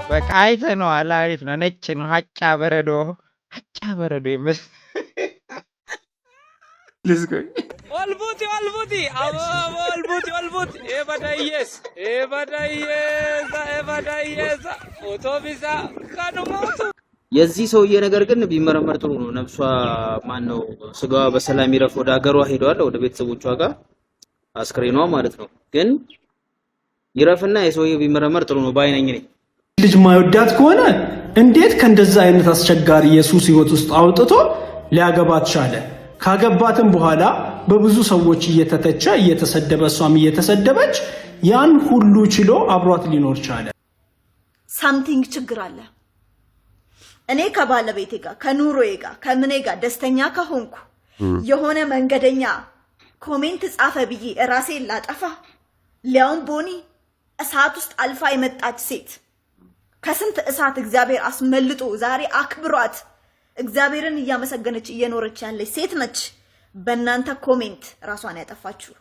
በቃ አይተነዋል። አሪፍ ነው። ነጭ ነው። ሀጫ በረዶ ይመስል ልዝጎኝ والبوتي أبو والبوتي إبدايس أوتوبيسا كانوا موتو የዚህ ሰውዬ ነገር ግን ቢመረመር ጥሩ ነው። ነፍሷ ማን ነው ስጋዋ በሰላም ይረፍ ወደ ሀገሯ ሄዷል፣ ወደ ቤተሰቦቿ ጋር አስክሬኗ ማለት ነው። ግን ይረፍና የሰውዬ ቢመረመር ጥሩ ነው ባይነኝ ነኝ። ልጅ ማይወዳት ከሆነ እንዴት ከእንደዛ አይነት አስቸጋሪ የሱስ ህይወት ውስጥ አውጥቶ ሊያገባት ቻለ? ካገባትም በኋላ በብዙ ሰዎች እየተተቸ እየተሰደበ እሷም እየተሰደበች ያን ሁሉ ችሎ አብሯት ሊኖር ቻለ። ሳምቲንግ ችግር አለ። እኔ ከባለቤቴ ጋር ከኑሮዬ ጋር ከምኔ ጋር ደስተኛ ከሆንኩ የሆነ መንገደኛ ኮሜንት ጻፈ ብዬ ራሴን ላጠፋ፣ ሊያውም ቦኒ እሳት ውስጥ አልፋ የመጣች ሴት ከስንት እሳት እግዚአብሔር አስመልጦ ዛሬ አክብሯት እግዚአብሔርን እያመሰገነች እየኖረች ያለች ሴት ነች። በእናንተ ኮሜንት ራሷን ያጠፋችሁ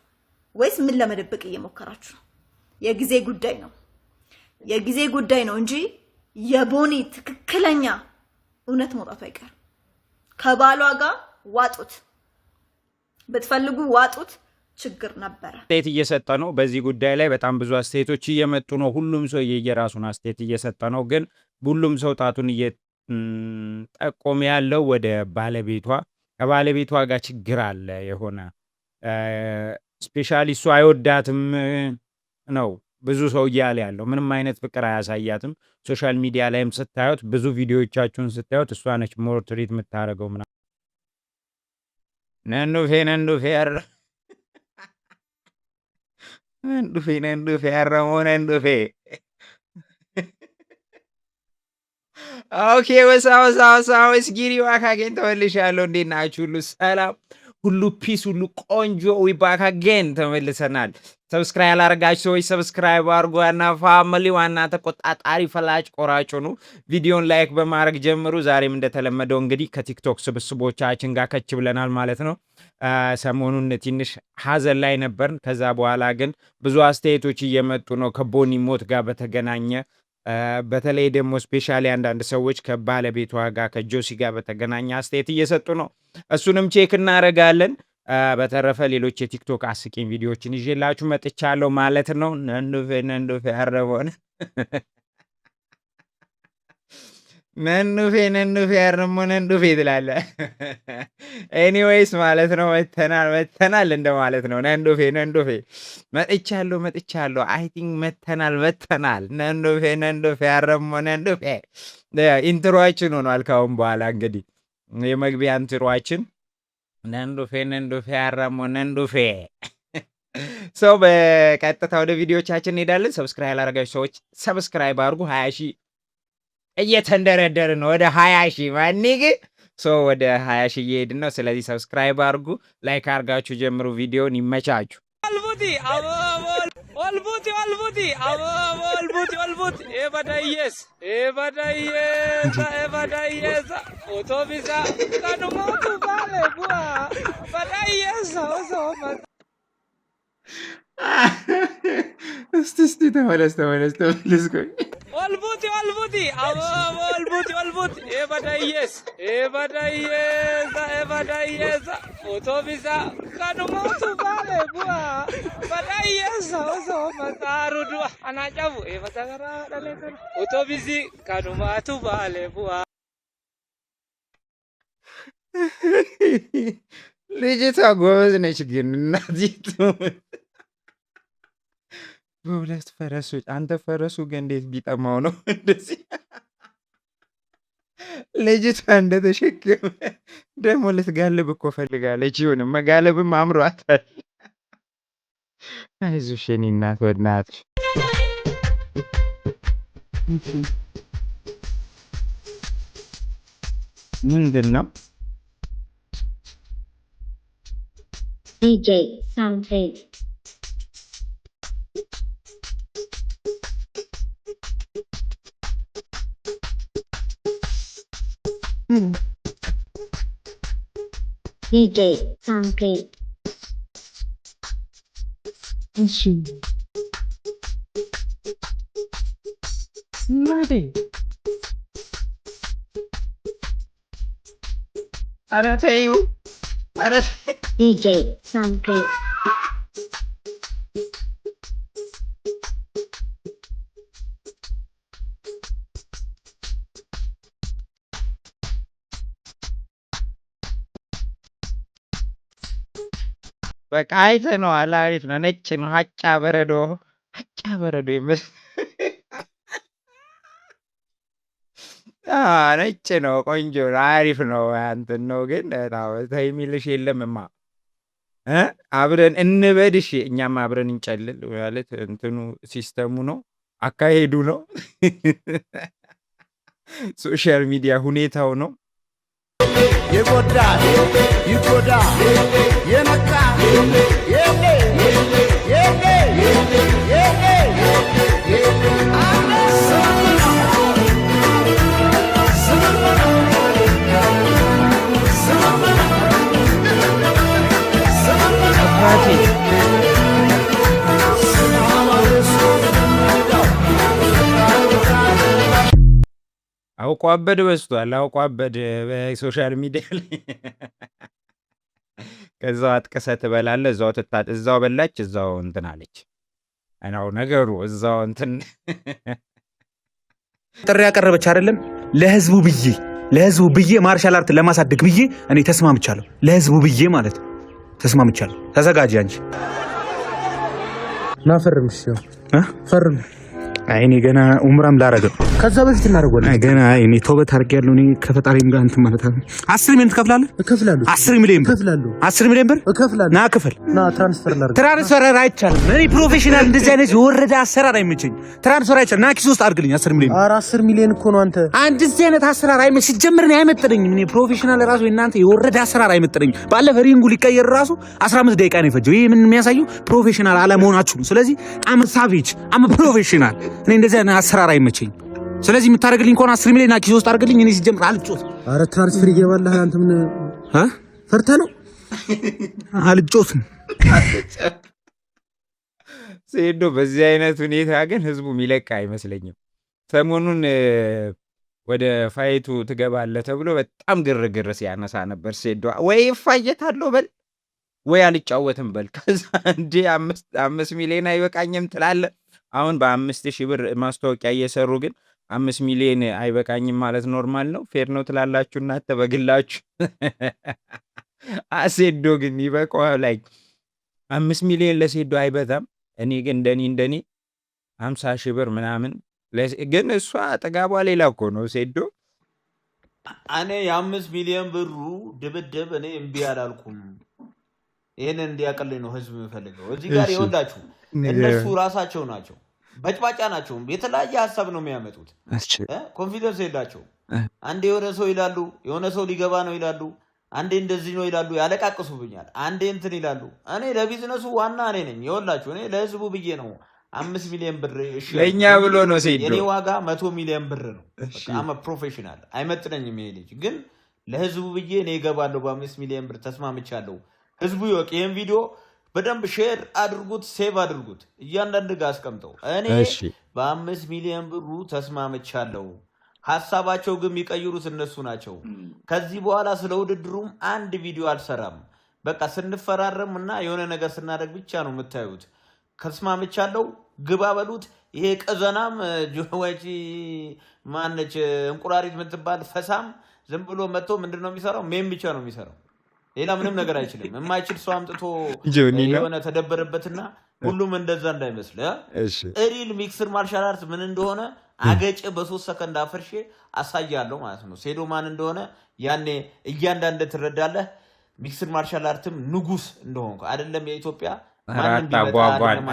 ወይስ ምን ለመደበቅ እየሞከራችሁ? የጊዜ ጉዳይ ነው እንጂ የቦኒ ትክክለኛ እውነት መውጣቱ አይቀር። ከባሏ ጋር ዋጡት፣ ብትፈልጉ ዋጡት። ችግር ነበረ። አስተያየት እየሰጠ ነው። በዚህ ጉዳይ ላይ በጣም ብዙ አስተያየቶች እየመጡ ነው። ሁሉም ሰው የየራሱን አስተያየት እየሰጠ ነው። ግን ሁሉም ሰው ጣቱን እየጠቆመ ያለው ወደ ባለቤቷ፣ ከባለቤቷ ጋር ችግር አለ የሆነ ስፔሻሊ እሱ አይወዳትም ነው ብዙ ሰው እያለ ያለው። ምንም አይነት ፍቅር አያሳያትም። ሶሻል ሚዲያ ላይም ስታዩት ብዙ ቪዲዮዎቻችሁን ስታዩት እሷ ነች ሞር ትሪት የምታደርገው ምናምን። ነንዱፌ ያረመው ነንዱፌ። ኦኬ ወሳው እስጊሪ ዋካጌን ተመልሻለሁ። እንዴት ናችሁ? ሁሉ ሰላም፣ ሁሉ ፒስ፣ ሁሉ ቆንጆ። ዊባካጌን ተመልሰናል። ሰብስክራይብ ያላረጋችሁ ሰዎች ሰብስክራይብ አድርጉ። ዋና ፋሚሊ ዋና ተቆጣጣሪ ፈላጭ ቆራጭ ነው። ቪዲዮን ላይክ በማድረግ ጀምሩ። ዛሬም እንደተለመደው እንግዲህ ከቲክቶክ ስብስቦቻችን ጋር ከች ብለናል ማለት ነው። ሰሞኑን ትንሽ ሀዘን ላይ ነበርን። ከዛ በኋላ ግን ብዙ አስተያየቶች እየመጡ ነው ከቦኒ ሞት ጋር በተገናኘ። በተለይ ደግሞ ስፔሻሊ አንዳንድ ሰዎች ከባለቤቷ ጋር ከጆሲ ጋር በተገናኘ አስተያየት እየሰጡ ነው። እሱንም ቼክ እናደርጋለን። በተረፈ ሌሎች የቲክቶክ አስቂኝ ቪዲዮዎችን ይዤላችሁ መጥቻለሁ ማለት ነው። ነንዱፌ ያረመውን ነንዱፌ ያረመውን ነንዱፌ ትላለህ። ኤኒዌይስ ማለት ነው መተናል እንደማለት ነው። ነንዱፌ መጥቻለሁ። አይ ቲንክ መተናል። ነንዱፌ ያረመውን ነንዱፌ ኢንትሮአችን ሆኗል። ካሁን በኋላ እንግዲህ የመግቢያ ኢንትሮአችን ነንዱፌ ያረመው ነንዱፌ። ሰው በቀጥታ ወደ ቪዲዮቻችን እንሄዳለን። ሰብስክራይብ ያላረጋችሁ ሰዎች ሰብስክራይብ አድርጉ። 20 ሺህ እየተንደረደርን ነው፣ ወደ 20 ሺህ ማንግ ሰው ወደ 20 ሺህ እየሄድን ነው። ስለዚህ ሰብስክራይብ አድርጉ፣ ላይክ አድርጋችሁ ጀምሩ። ቪዲዮን ይመቻችሁ። والبوتي إبدايس أوتوبيسا كانوا موتو بالي بوا بدايس እስቲ ተመለስ ቆይ። والبوتي إبدايس أوتوبيسا كانوا موتو بالي بوا بدايس متارودو أنا جابو إبداغرا دلتن أوتوبيسي كانوا موتو بالي بوا ልጅቷ ጎበዝ ነች ግን እናዚቱ በሁለት ፈረሶች። አንተ ፈረሱ ግን እንዴት ቢጠማው ነው እንደዚህ ልጅቷ እንደተሸከመ ደግሞ ልትጋልብ እኮ ፈልጋለች። ይሁንም መጋለብም አምሯታል። አይዞሽ የኔ እናት ወድናትሽ። ምንድን ነው DJ Soundtrade. DJ Soundtrade. እንዴ? ኧረ ተይው። ኧረ DJ Sample. በቃ አይተነዋል። አሪፍ ነው። ነጭ ነው። ሀጫ በረዶ ይመስል ነጭ ነው። ቆንጆ ነው። አሪፍ ነው። እንትን ነው ግን ተይ የሚልሽ የለምማ። አብረን እንበድሽ፣ እኛም አብረን እንጨልል ማለት እንትኑ ሲስተሙ ነው፣ አካሄዱ ነው፣ ሶሻል ሚዲያ ሁኔታው ነው። የጎዳ ይጎዳ የነቃ የኔ አውቆ አበድ በዝቷል። አውቆ አበድ በሶሻል ሚዲያ ላይ ከዛው አጥቀሰ ትበላለህ፣ እዛው በላች፣ እዛው እንትን አለች። አናው ነገሩ እዛው እንትን ጥሪ ያቀረበች አይደለም። ለህዝቡ ብዬ ማርሻል አርት ለማሳደግ ብዬ እኔ ተስማምቻለሁ። ለህዝቡ ብዬ ማለት ተስማምቻለሁ። ተዘጋጂ አንቺ ናፈርምሽ ፈርም። አይ እኔ ገና ኡምራም ላረገው ከዛ በፊት እናደርጋለን። ገና እኔ ተውበት አድርጌያለሁ። እኔ ከፈጣሪም ጋር እንትን ማለት ነው። 10 ሚሊዮን ትከፍላለህ? እከፍላለሁ። 10 ሚሊዮን ብር እከፍላለሁ። 10 ሚሊዮን ብር እከፍላለሁ። ና ክፈል። ና ትራንስፈር ላድርግ። ትራንስፈር አይቻልም። እኔ ፕሮፌሽናል እንደዚህ አይነት የወረደ አሰራር አይመቸኝ። ትራንስፈር አይቻልም። ና ኪስ ውስጥ አድርግልኝ 10 ሚሊዮን። ኧረ 10 ሚሊዮን እኮ ነው አንተ። እንደዚህ አይነት አሰራር አይመች ሲጀምር ነው አይመጥነኝም። እኔ ፕሮፌሽናል ራሱ እናንተ የወረደ አሰራር አይመጥነኝም። ባለፈ ሪንጉ ሊቀየር ራሱ 15 ደቂቃ ነው የፈጀው። ይሄ ምን የሚያሳየው ፕሮፌሽናል አለመሆናችሁ። ስለዚህ አም ሳቪጅ አም ፕሮፌሽናል። እኔ እንደዚህ አይነት አሰራር አይመቸኝ። ስለዚህ የምታደርግልኝ ከሆነ 10 ሚሊዮን ኪስ ውስጥ አድርግልኝ። እኔ ሲጀምር አልጮት። ኧረ ትራንስፈር ይገባልህ አንተ። ምን ፈርተህ ነው? አልጮትም። ሴዶ በዚህ አይነት ሁኔታ ግን ህዝቡ የሚለቅ አይመስለኝም። ሰሞኑን ወደ ፋይቱ ትገባለህ ተብሎ በጣም ግርግር ሲያነሳ ነበር። ሴዶ ወይ እፋየታለሁ በል ወይ አልጫወትም በል። ከዛ እንዴ 5 ሚሊዮን አይበቃኝም ትላለህ። አሁን በ5,000 ብር ማስታወቂያ እየሰሩ ግን 5 ሚሊዮን አይበቃኝም ማለት ኖርማል ነው? ፌር ነው ትላላችሁ እናንተ በግላችሁ? ሴዶ ግን ይበቃዋል። ላይ 5 ሚሊዮን ለሴዶ አይበዛም። እኔ ግን እንደኔ 50,000 ብር ምናምን ግን እሷ ጥጋቧ ሌላ እኮ ነው ሴዶ። እኔ የ5 ሚሊዮን ብሩ ድብድብ እኔ እምቢ አላልኩም። ይህንን እንዲያቀልኝ ነው ህዝብ የሚፈልገው። እዚህ ጋር ይወላችሁ እነሱ ራሳቸው ናቸው፣ በጭባጫ ናቸው። የተለያየ ሀሳብ ነው የሚያመጡት። ኮንፊደንስ የላቸውም። አንዴ የሆነ ሰው ይላሉ፣ የሆነ ሰው ሊገባ ነው ይላሉ፣ አንዴ እንደዚህ ነው ይላሉ፣ ያለቃቅሱብኛል። አንዴ እንትን ይላሉ። እኔ ለቢዝነሱ ዋና እኔ ነኝ። ይወላችሁ እኔ ለህዝቡ ብዬ ነው 5 ሚሊዮን ብር ለእኛ ብሎ ነው ሴዶ። የኔ ዋጋ 100 ሚሊዮን ብር ነው። አመ ፕሮፌሽናል አይመጥነኝም። ይሄ ልጅ ግን ለህዝቡ ብዬ እኔ እገባለሁ። በ5 ሚሊዮን ብር ተስማምቻለሁ። ህዝቡ ይወቅ። ይህን ቪዲዮ በደንብ ሼር አድርጉት፣ ሴቭ አድርጉት፣ እያንዳንድ ጋር አስቀምጠው። እኔ በ5 ሚሊዮን ብሩ ተስማምቻለሁ። ሀሳባቸው ግን የሚቀይሩት እነሱ ናቸው። ከዚህ በኋላ ስለ ውድድሩም አንድ ቪዲዮ አልሰራም። በቃ ስንፈራረም እና የሆነ ነገር ስናደርግ ብቻ ነው የምታዩት። ተስማምቻለሁ፣ ግባ በሉት። ይሄ ቀዘናም ጆወጪ ማነች እንቁራሪት የምትባል ፈሳም ዝም ብሎ መጥቶ ምንድን ነው የሚሰራው? ሜም ብቻ ነው የሚሰራው። ሌላ ምንም ነገር አይችልም። የማይችል ሰው አምጥቶ የሆነ ተደበረበትና ሁሉም እንደዛ እንዳይመስል። ሪል ሚክስድ ማርሻል አርት ምን እንደሆነ አገጭ በ3 ሰከንድ አፈርሼ አሳያለሁ ማለት ነው። ሴዶ ማን እንደሆነ ያኔ እያንዳንድ ትረዳለህ። ሚክስድ ማርሻል አርትም ንጉስ እንደሆንኩ አይደለም የኢትዮጵያ ማንም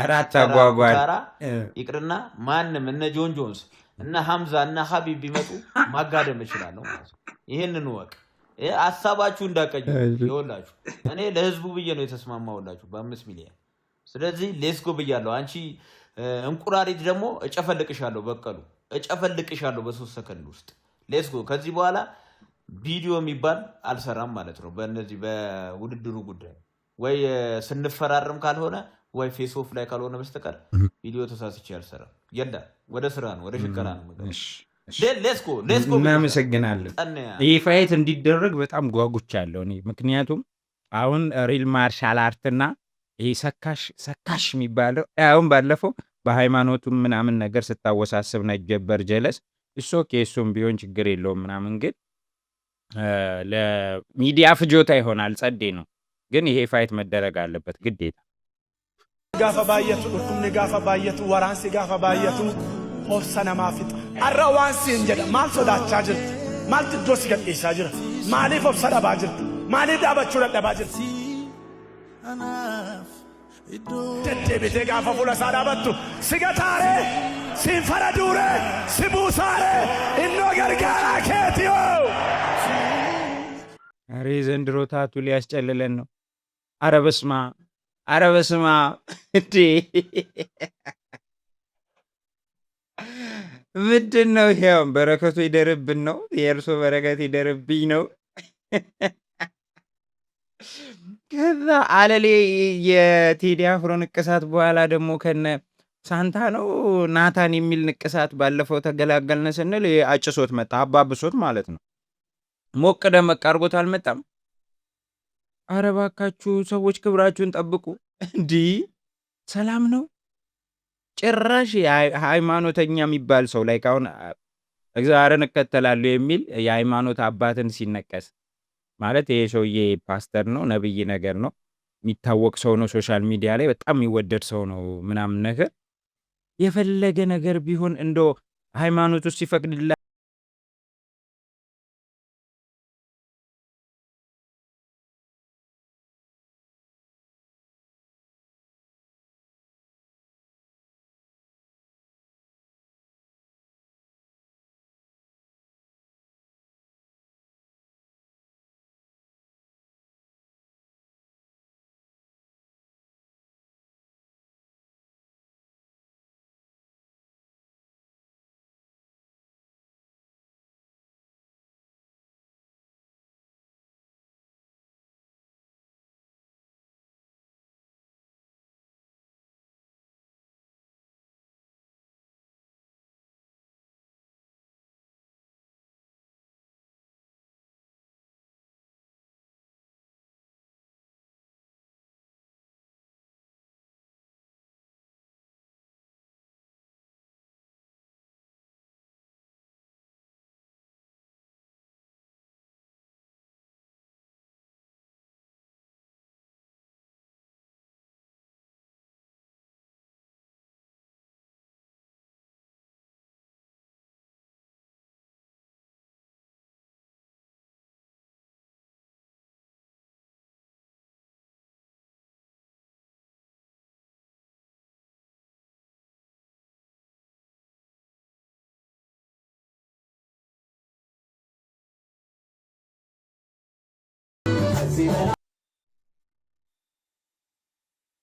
ይቅርና ማንም እነ ጆን ጆንስ እነ ሐምዛ እነ ሀቢብ ቢመጡ ማጋደም እችላለሁ ማለት ነው። ይሄንን ወቅ ሀሳባችሁ እንዳቀኝ ይወላችሁ። እኔ ለህዝቡ ብዬ ነው የተስማማውላችሁ በ5 ሚሊዮን። ስለዚህ ሌስጎ ብያለሁ። አንቺ እንቁራሪት ደግሞ እጨፈልቅሻለሁ፣ በቀሉ እጨፈልቅሻለሁ በ3 ሰከንድ ውስጥ ሌስጎ። ከዚህ በኋላ ቪዲዮ የሚባል አልሰራም ማለት ነው። በእነዚህ በውድድሩ ጉዳይ ወይ ስንፈራረም ካልሆነ ወይ ፌስ ኦፍ ላይ ካልሆነ በስተቀር ቪዲዮ ተሳስቼ አልሰራም። የለም ወደ ስራ ነው ወደ ሽቀላ ነው መገብ እሺ ሌስኮ እናመሰግናለን። ይህ ፋይት እንዲደረግ በጣም ጓጉቻለሁ እኔ ምክንያቱም አሁን ሪል ማርሻል አርትና ይሄ ሰካሽ የሚባለው አሁን ባለፈው በሃይማኖቱም ምናምን ነገር ስታወሳስብ ነበር ጀለስ እሱ ኦኬ እሱም ቢሆን ችግር የለውም ምናምን ግን ለሚዲያ ፍጆታ ይሆናል ጸዴ ነው ግን ይሄ ፋይት መደረግ አለበት ግዴታ ጋፋ ባየቱ ዱርኩምኒ ጋፋ ባየቱ ወራንሲ ጋፋ ባየቱ ሆብሰነ ማፊጥ አራዋንሲ እንጀዳ ማል ሶዳቻ ጅርት ማል ትዶስ ገጤሳ ጅር ማሊፍ ሆብሰ ደባ ጅርት ማሊ ዳበቹ ደባ ጅርት ደደቤቴ ጋፋ ፉለሳ ዳበቱ ሲገታሬ ሲንፈረ ዱሬ ሲቡሳሬ እኖ ገርጋራ ኬትዮ አሬ ዘንድሮ ታቱ ሊያስጨልለን ነው አረ በስማ እንዴ ምንድን ነው ይሄው በረከቱ ይደርብን ነው የእርሶ በረከት ይደርብኝ ነው ከዛ አለሌ የቴዲ አፍሮ ንቅሳት በኋላ ደግሞ ከነ ሳንታ ነው ናታን የሚል ንቅሳት ባለፈው ተገላገልነ ስንል አጭሶት መጣ አባብሶት ማለት ነው ሞቅ ደመቅ አድርጎት አልመጣም አረ እባካችሁ ሰዎች ክብራችሁን ጠብቁ እንዲህ ሰላም ነው ጭራሽ ሃይማኖተኛ የሚባል ሰው ላይ ካሁን እግዚአብሔርን እከተላለሁ የሚል የሃይማኖት አባትን ሲነቀስ ማለት ይሄ ሰውዬ ፓስተር ነው ነብይ ነገር ነው የሚታወቅ ሰው ነው ሶሻል ሚዲያ ላይ በጣም የሚወደድ ሰው ነው ምናምን ነገር የፈለገ ነገር ቢሆን እንዶ ሃይማኖቱ ሲፈቅድላ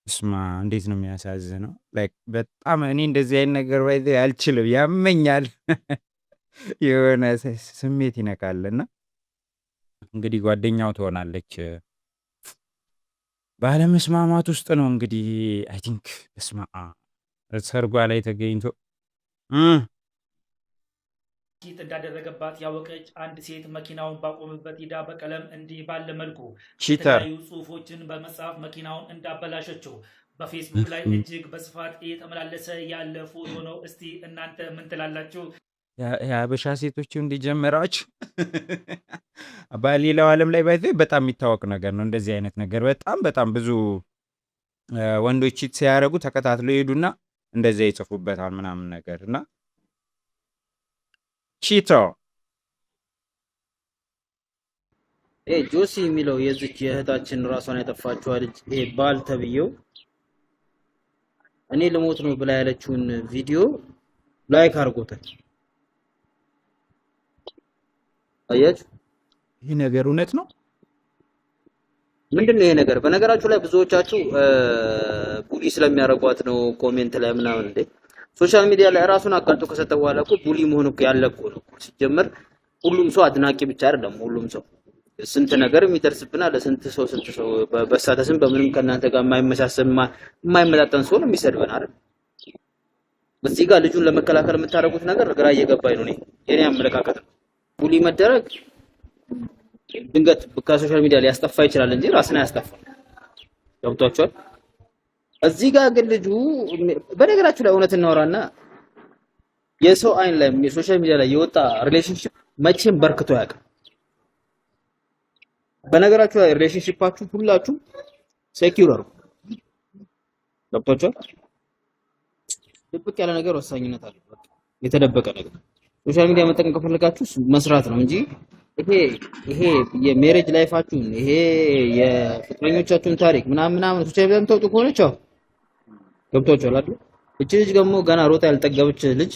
ስማ እንዴት ነው የሚያሳዝነው ላይክ በጣም እኔ እንደዚህ አይነት ነገር ባይዘ አልችልም ያመኛል የሆነ ስሜት ይነካልና እንግዲህ ጓደኛው ትሆናለች ባለመስማማት ውስጥ ነው እንግዲህ አይ ቲንክ ስማ ሰርጓ ላይ ተገኝቶ ኪት እንዳደረገባት ያወቀች አንድ ሴት መኪናውን ባቆመበት ሂዳ በቀለም እንዲህ ባለ መልኩ የተለያዩ ጽሁፎችን በመጻፍ መኪናውን እንዳበላሸችው በፌስቡክ ላይ እጅግ በስፋት እየተመላለሰ ያለ ፎቶ ነው። እስቲ እናንተ ምን ትላላችሁ? የሀበሻ ሴቶች እንዲጀምራችሁ በሌላው ዓለም ላይ ባይዘ በጣም የሚታወቅ ነገር ነው። እንደዚህ አይነት ነገር በጣም ብዙ ወንዶች ቺት ሲያደርጉ ተከታትሎ ይሄዱና እንደዚያ ይጽፉበታል ምናምን ነገር እና ቺቶ ጆሲ የሚለው የዚች የእህታችን ራሷን ያጠፋችው ልጅ ባል ተብየው እኔ ልሞት ነው ብላ ያለችውን ቪዲዮ ላይክ አድርጎታል። አያችሁ ይሄ ነገር እውነት ነው? ምንድነው ይሄ ነገር? በነገራችሁ ላይ ብዙዎቻችሁ ቡሊ ስለሚያረጓት ነው ኮሜንት ላይ ምናምን እንዴ ሶሻል ሚዲያ ላይ ራሱን አጋልጦ ከሰጠ በኋላ እኮ ቡሊ መሆኑ እኮ ያለ እኮ ነው። ሲጀመር ሁሉም ሰው አድናቂ ብቻ አይደለም። ሁሉም ሰው ስንት ነገር የሚደርስብና ለስንት ሰው በሳተስም በምንም ከናንተ ጋር የማይመሳሰል የማይመጣጠን ሰው ነው የሚሰድበን አይደል? በዚህ ጋር ልጁን ለመከላከል የምታደርጉት ነገር ግራ እየገባኝ ነው። የኔ አመለካከት ነው። ቡሊ መደረግ ድንገት ከሶሻል ሚዲያ ሊያስጠፋ ይችላል እንጂ ራስን አያስጠፋም። ገብቷችኋል? እዚህ ጋር ግን ልጁ በነገራችሁ ላይ እውነት እናወራና የሰው አይን ላይ የሶሻል ሚዲያ ላይ የወጣ ሪሌሽንሺፕ መቼም በርክቶ ያውቃል። በነገራችሁ ላይ ሪሌሽንሺፓችሁ ሁላችሁ ሴኪዩር አድርጉ። ገብቷችኋል? ድብቅ ያለ ነገር ወሳኝነት አለው። የተደበቀ ነገር ሶሻል ሚዲያ መጠቀም ከፈለጋችሁ መስራት ነው እንጂ ይሄ የሜሬጅ ላይፋችሁን ይሄ የፍቅረኞቻችሁን ታሪክ ምናምን ሶሻል ሚዲያ ተውጡ ከሆነ ቻው። ገብቷችኋል አይደል? እቺ ልጅ ደግሞ ገና ሮጣ ያልጠገበች ልጅ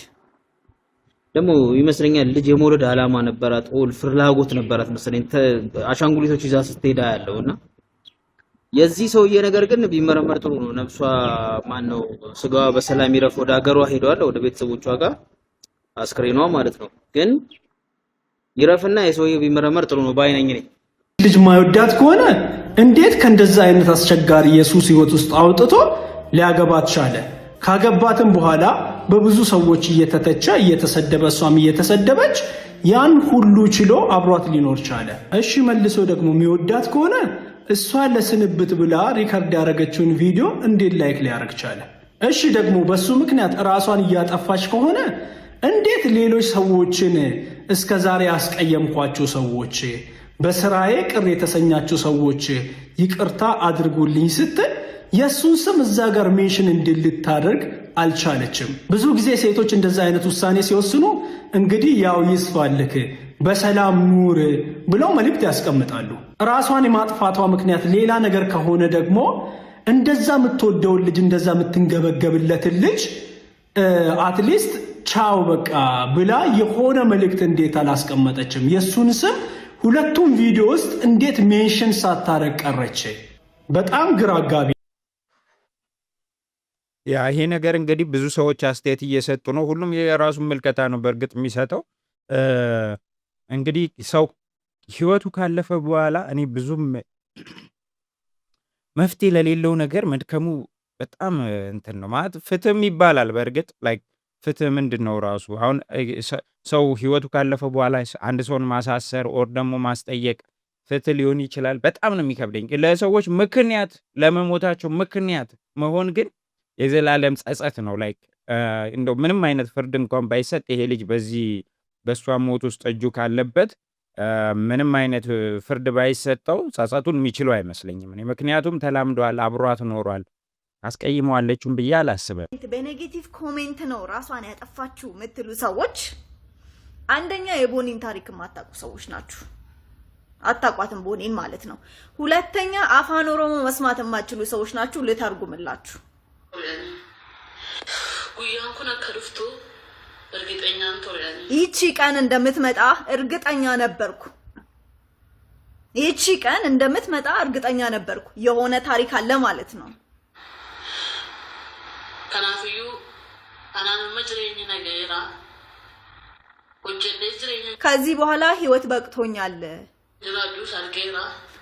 ደግሞ ይመስለኛል ልጅ የመውለድ አላማ ነበራት፣ ፍላጎት ነበራት መሰለኝ። አሻንጉሊቶች ይዛ ስትሄዳ ያለውና የዚህ ሰውዬ ነገር ግን ቢመረመር ጥሩ ነው። ነፍሷ ማነው ስጋዋ በሰላም ይረፍ። ወደ ሀገሯ ሄዷል፣ ወደ ቤተሰቦቿ ጋር አስክሬኗ ማለት ነው። ግን ይረፍና የሰውዬ ቢመረመር ጥሩ ነው ባይነኝ ነኝ። ልጅ ማይወዳት ከሆነ እንዴት ከእንደዛ አይነት አስቸጋሪ የሱስ ህይወት ውስጥ አውጥቶ ሊያገባት ቻለ? ካገባትም በኋላ በብዙ ሰዎች እየተተቸ እየተሰደበ እሷም እየተሰደበች ያን ሁሉ ችሎ አብሯት ሊኖር ቻለ። እሺ መልሶ ደግሞ የሚወዳት ከሆነ እሷ ለስንብት ብላ ሪከርድ ያደረገችውን ቪዲዮ እንዴት ላይክ ሊያደርግ ቻለ? እሺ ደግሞ በሱ ምክንያት ራሷን እያጠፋች ከሆነ እንዴት ሌሎች ሰዎችን እስከዛሬ ያስቀየምኳቸው ሰዎች፣ በስራዬ ቅር የተሰኛቸው ሰዎች ይቅርታ አድርጉልኝ ስትል የሱን ስም እዛ ጋር ሜንሽን እንድልታደርግ አልቻለችም። ብዙ ጊዜ ሴቶች እንደዛ አይነት ውሳኔ ሲወስኑ እንግዲህ ያው ይስፋልክ በሰላም ኑር ብለው መልእክት ያስቀምጣሉ። ራሷን የማጥፋቷ ምክንያት ሌላ ነገር ከሆነ ደግሞ እንደዛ የምትወደውን ልጅ እንደዛ የምትንገበገብለትን ልጅ አትሊስት ቻው በቃ ብላ የሆነ መልእክት እንዴት አላስቀመጠችም? የሱን ስም ሁለቱም ቪዲዮ ውስጥ እንዴት ሜንሽን ሳታረግ ቀረች? በጣም ግራ አጋቢ። ያ ይሄ ነገር እንግዲህ ብዙ ሰዎች አስተያየት እየሰጡ ነው። ሁሉም የራሱን ምልከታ ነው በእርግጥ የሚሰጠው። እንግዲህ ሰው ህይወቱ ካለፈ በኋላ እኔ ብዙም መፍትሄ ለሌለው ነገር መድከሙ በጣም እንትን ነው ማለት ፍትህም ይባላል። በእርግጥ ላይክ ፍትህ ምንድን ነው ራሱ? አሁን ሰው ህይወቱ ካለፈ በኋላ አንድ ሰውን ማሳሰር ኦር ደግሞ ማስጠየቅ ፍትህ ሊሆን ይችላል። በጣም ነው የሚከብደኝ። ለሰዎች ምክንያት ለመሞታቸው ምክንያት መሆን ግን የዘላለም ጸጸት ነው። ላይክ እንደው ምንም አይነት ፍርድ እንኳን ባይሰጥ ይሄ ልጅ በእሷ ሞት ውስጥ እጁ ካለበት ምንም አይነት ፍርድ ባይሰጠው ጸጸቱን የሚችለው አይመስለኝም እኔ። ምክንያቱም ተላምዷል፣ አብሯት ኖሯል። አስቀይመዋለችም ብዬ አላስብም። በኔጌቲቭ ኮሜንት ነው ራሷን ያጠፋችሁ የምትሉ ሰዎች አንደኛ የቦኒን ታሪክ የማታውቁ ሰዎች ናችሁ። አታቋትም ቦኒን ማለት ነው። ሁለተኛ አፋን ኦሮሞ መስማት የማትችሉ ሰዎች ናችሁ። ልተርጉምላችሁ። ይቺ ቀን እንደምትመጣ እርግጠኛ ነበርኩ። ይቺ ቀን እንደምትመጣ እርግጠኛ ነበርኩ። የሆነ ታሪክ አለ ማለት ነው። ከናፍዩ አናን መጅረኝ ነገራ ከዚህ በኋላ ህይወት በቅቶኛል።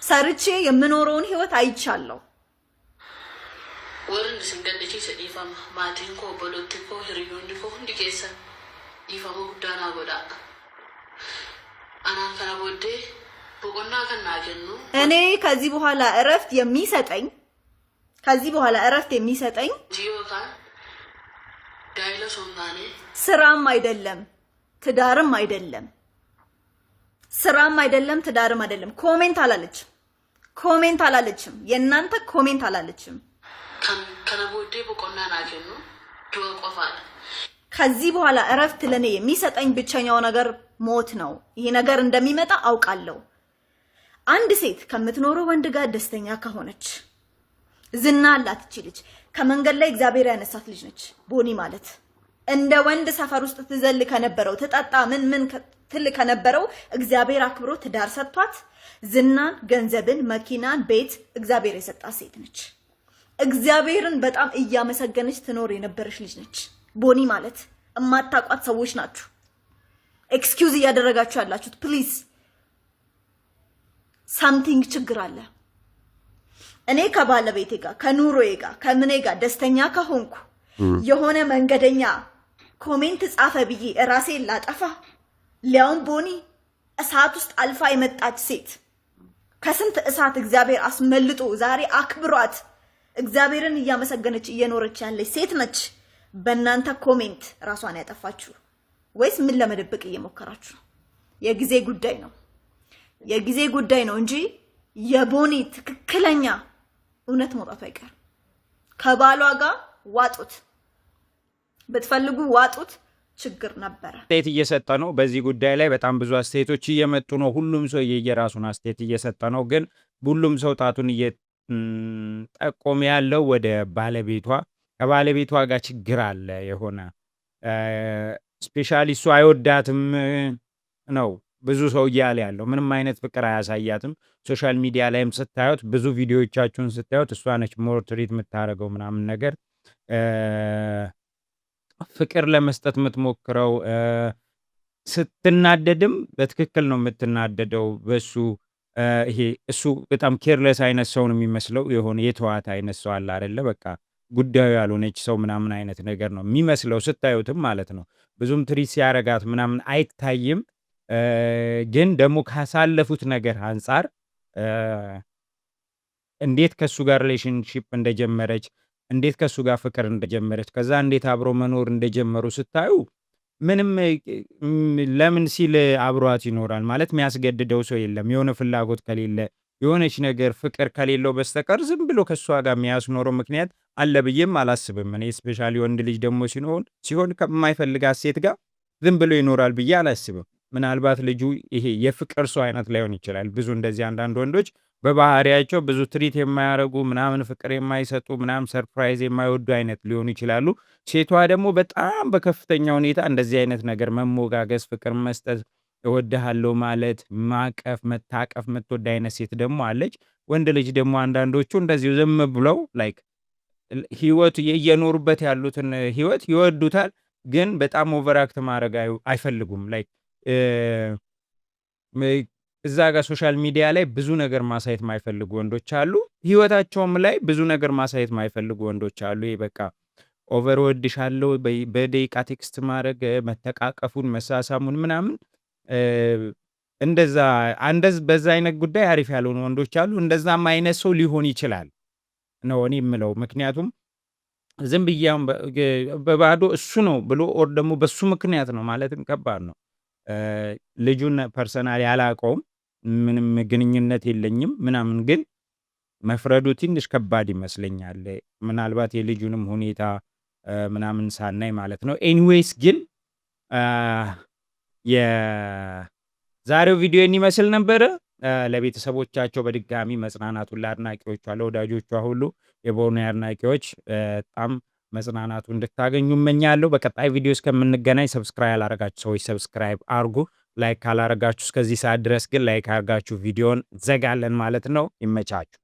ሰርቼ የምኖረውን ህይወት አይቻለሁ። ወርን ሲንገደቺ ሰዲፋም ማቲንኮ ቦሎቲኮ ህሪዮንዲኮ እንዲኬሰ ዲፋሙ ጉዳና ጎዳ አና ከናቦዴ በቆና ከናገኑ እኔ ከዚህ በኋላ እረፍት የሚሰጠኝ ስራም አይደለም ትዳርም አይደለም። ኮሜንት አላለችም። የእናንተ ኮሜንት አላለችም። ከዚህ በኋላ እረፍት ለኔ የሚሰጠኝ ብቸኛው ነገር ሞት ነው። ይሄ ነገር እንደሚመጣ አውቃለሁ። አንድ ሴት ከምትኖረው ወንድ ጋር ደስተኛ ከሆነች ዝና አላት። እቺ ልጅ ከመንገድ ላይ እግዚአብሔር ያነሳት ልጅ ነች። ቦኒ ማለት እንደ ወንድ ሰፈር ውስጥ ትዘል ከነበረው ትጠጣ ምን ትል ከነበረው እግዚአብሔር አክብሮ ትዳር ሰጥቷት ዝናን፣ ገንዘብን፣ መኪናን፣ ቤት እግዚአብሔር የሰጣት ሴት ነች። እግዚአብሔርን በጣም እያመሰገነች ትኖር የነበረች ልጅ ነች። ቦኒ ማለት እማታቋት ሰዎች ናችሁ ኤክስኪውዝ እያደረጋችሁ ያላችሁት። ፕሊዝ ሳምቲንግ ችግር አለ። እኔ ከባለቤቴ ጋር ከኑሮዬ ጋር ከምኔ ጋር ደስተኛ ከሆንኩ የሆነ መንገደኛ ኮሜንት ጻፈ ብዬ ራሴን ላጠፋ? ሊያውም ቦኒ እሳት ውስጥ አልፋ የመጣች ሴት ከስንት እሳት እግዚአብሔር አስመልጦ ዛሬ አክብሯት እግዚአብሔርን እያመሰገነች እየኖረች ያለች ሴት ነች። በእናንተ ኮሜንት ራሷን ያጠፋችሁ ወይስ ምን ለመደበቅ እየሞከራችሁ? የጊዜ ጉዳይ ነው፣ የጊዜ ጉዳይ ነው እንጂ የቦኒ ትክክለኛ እውነት መውጣቱ አይቀር። ከባሏ ጋር ዋጡት፣ ብትፈልጉ ዋጡት። ችግር ነበረ። አስተያየት እየሰጠ ነው በዚህ ጉዳይ ላይ በጣም ብዙ አስተያየቶች እየመጡ ነው። ሁሉም ሰው የየራሱን አስተያየት እየሰጠ ነው። ግን ሁሉም ሰው ጣቱን እየጠቆመ ያለው ወደ ባለቤቷ፣ ከባለቤቷ ጋር ችግር አለ የሆነ ስፔሻሊ እሱ አይወዳትም ነው ብዙ ሰው እያለ ያለው። ምንም አይነት ፍቅር አያሳያትም። ሶሻል ሚዲያ ላይም ስታዩት ብዙ ቪዲዮዎቻችሁን ስታዩት እሷ ነች ሞር ትሪት የምታደርገው ምናምን ነገር ፍቅር ለመስጠት የምትሞክረው። ስትናደድም በትክክል ነው የምትናደደው በሱ። ይሄ እሱ በጣም ኬርለስ አይነት ሰው ነው የሚመስለው። የሆነ የተዋት አይነት ሰው አለ አይደለ? በቃ ጉዳዩ ያልሆነች ሰው ምናምን አይነት ነገር ነው የሚመስለው ስታዩትም ማለት ነው። ብዙም ትሪት ሲያረጋት ምናምን አይታይም። ግን ደግሞ ካሳለፉት ነገር አንጻር እንዴት ከሱ ጋር ሪሌሽንሺፕ እንደጀመረች፣ እንዴት ከሱ ጋር ፍቅር እንደጀመረች፣ ከዛ እንዴት አብሮ መኖር እንደጀመሩ ስታዩ ምንም ለምን ሲል አብሯት ይኖራል ማለት የሚያስገድደው ሰው የለም። የሆነ ፍላጎት ከሌለ የሆነች ነገር ፍቅር ከሌለው በስተቀር ዝም ብሎ ከሷ ጋር የሚያስኖረው ምክንያት አለ ብዬም አላስብም። እኔ ስፔሻሊ ወንድ ልጅ ደግሞ ሲሆን ከማይፈልጋት ሴት ጋር ዝም ብሎ ይኖራል ብዬ አላስብም። ምናልባት ልጁ ይሄ የፍቅር ሰው አይነት ላይሆን ይችላል። ብዙ እንደዚህ አንዳንድ ወንዶች በባህሪያቸው ብዙ ትሪት የማያደርጉ ምናምን ፍቅር የማይሰጡ ምናምን ሰርፕራይዝ የማይወዱ አይነት ሊሆኑ ይችላሉ። ሴቷ ደግሞ በጣም በከፍተኛ ሁኔታ እንደዚህ አይነት ነገር መሞጋገስ፣ ፍቅር መስጠት፣ እወድሃለሁ ማለት፣ ማቀፍ፣ መታቀፍ የምትወድ አይነት ሴት ደግሞ አለች። ወንድ ልጅ ደግሞ አንዳንዶቹ እንደዚሁ ዝም ብለው ላይክ ህይወቱ እየኖሩበት ያሉትን ህይወት ይወዱታል፣ ግን በጣም ኦቨርአክት ማድረግ አይፈልጉም። ላይክ እዛ ጋር ሶሻል ሚዲያ ላይ ብዙ ነገር ማሳየት ማይፈልጉ ወንዶች አሉ። ህይወታቸውም ላይ ብዙ ነገር ማሳየት ማይፈልጉ ወንዶች አሉ። ይሄ በቃ ኦቨር ወድሻለሁ በደቂቃ ቴክስት ማድረግ፣ መተቃቀፉን፣ መሳሳሙን ምናምን እንደዛ በዛ አይነት ጉዳይ አሪፍ ያልሆኑ ወንዶች አሉ። እንደዛም አይነት ሰው ሊሆን ይችላል ነው እኔ የምለው። ምክንያቱም ዝም ብያም በባዶ እሱ ነው ብሎ ኦር ደግሞ በሱ ምክንያት ነው ማለትም ከባድ ነው። ልጁን ፐርሰናሊ አላውቀውም፣ ምንም ግንኙነት የለኝም ምናምን፣ ግን መፍረዱ ትንሽ ከባድ ይመስለኛል። ምናልባት የልጁንም ሁኔታ ምናምን ሳናይ ማለት ነው። ኤኒዌይስ ግን የዛሬው ቪዲዮ ይመስል ነበረ። ለቤተሰቦቻቸው በድጋሚ መጽናናቱን፣ ለአድናቂዎቿ ለወዳጆቿ ሁሉ የቦኒ አድናቂዎች በጣም መጽናናቱ እንድታገኙ እመኛለሁ። በቀጣይ ቪዲዮ እስከምንገናኝ ሰብስክራይብ ያላረጋችሁ ሰዎች ሰብስክራይብ አርጉ። ላይክ ካላረጋችሁ እስከዚህ ሰዓት ድረስ ግን ላይክ አርጋችሁ ቪዲዮን ዘጋለን ማለት ነው። ይመቻችሁ።